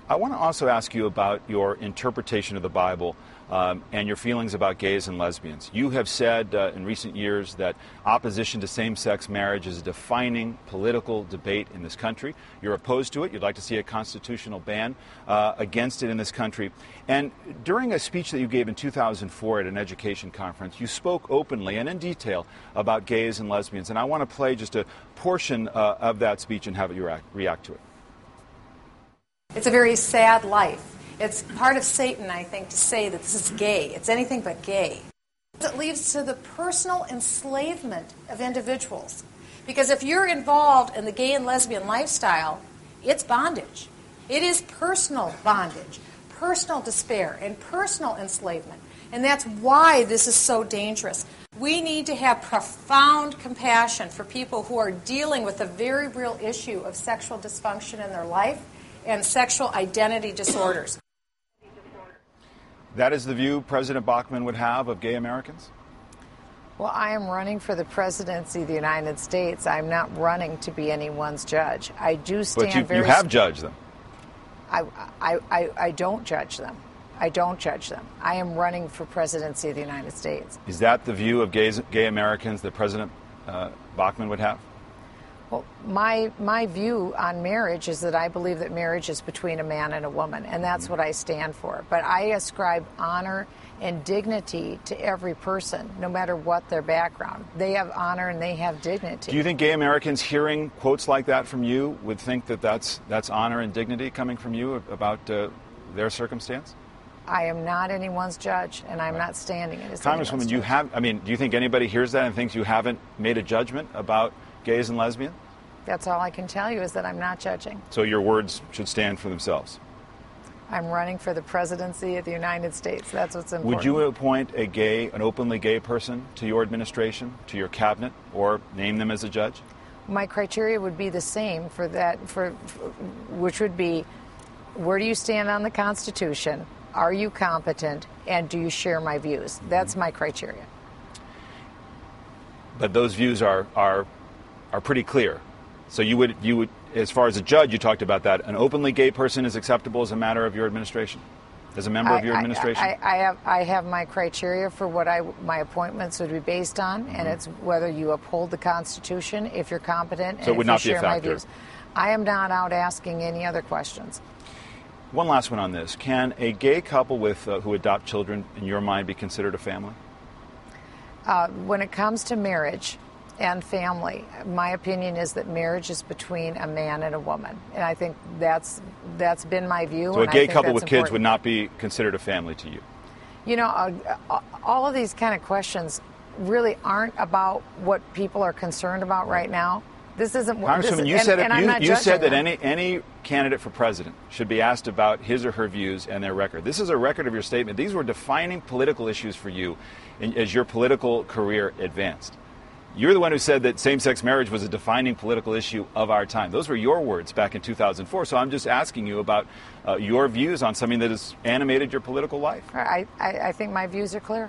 I want to also ask you about your interpretation of the Bible and your feelings about gays and lesbians. You have said in recent years that opposition to same-sex marriage is a defining political debate in this country. You're opposed to it. You'd like to see a constitutional ban against it in this country. And during a speech that you gave in 2004 at an education conference, you spoke openly and in detail about gays and lesbians. And I want to play just a portion of that speech and have you react to it. It's a very sad life. It's part of Satan, I think, to say that this is gay. It's anything but gay. It leads to the personal enslavement of individuals. Because if you're involved in the gay and lesbian lifestyle, it's bondage. It is personal bondage, personal despair, and personal enslavement. And that's why this is so dangerous. We need to have profound compassion for people who are dealing with the very real issue of sexual dysfunction in their life and sexual identity disorders. That is the view President Bachman would have of gay Americans? Well, I am running for the presidency of the United States. I'm not running to be anyone's judge. I do stand But you have judged them. I don't judge them. I don't judge them. I am running for presidency of the United States. Is that the view of gay Americans that President Bachman would have? Well, my view on marriage is that I believe that marriage is between a man and a woman, and that's what I stand for. But I ascribe honor and dignity to every person, no matter what their background. They have honor and they have dignity. Do you think gay Americans hearing quotes like that from you would think that that's honor and dignity coming from you about their circumstance? I am not anyone's judge, and I'm not standing in as Congresswoman, do you think anybody hears that and thinks you haven't made a judgment about gays and lesbians? That's all I can tell you is that I'm not judging. So your words should stand for themselves. I'm running for the presidency of the United States. That's what's important. Would you appoint an openly gay person to your administration, to your cabinet, or name them as a judge? My criteria would be the same for that, which would be, where do you stand on the Constitution? Are you competent? And do you share my views? That's my criteria. But those views are pretty clear. So you would, as far as a judge, you talked about that. An openly gay person is acceptable as a matter of your administration, as a member of your administration. I have my criteria for what my appointments would be based on, and it's whether you uphold the Constitution, if you're competent, and if you share my views. I am not out asking any other questions. One last one on this: can a gay couple who adopt children, in your mind, be considered a family? When it comes to marriage and family, my opinion is that marriage is between a man and a woman, and I think that's been my view. So a gay couple with kids would not be considered a family to you? You know, all of these kind of questions really aren't about what people are concerned about right now. This isn't what Congresswoman, you said that any candidate for president should be asked about his or her views and their record. This is a record of your statement. These were defining political issues for you as your political career advanced. You're the one who said that same-sex marriage was a defining political issue of our time. Those were your words back in 2004. So I'm just asking you about your views on something that has animated your political life. I think my views are clear.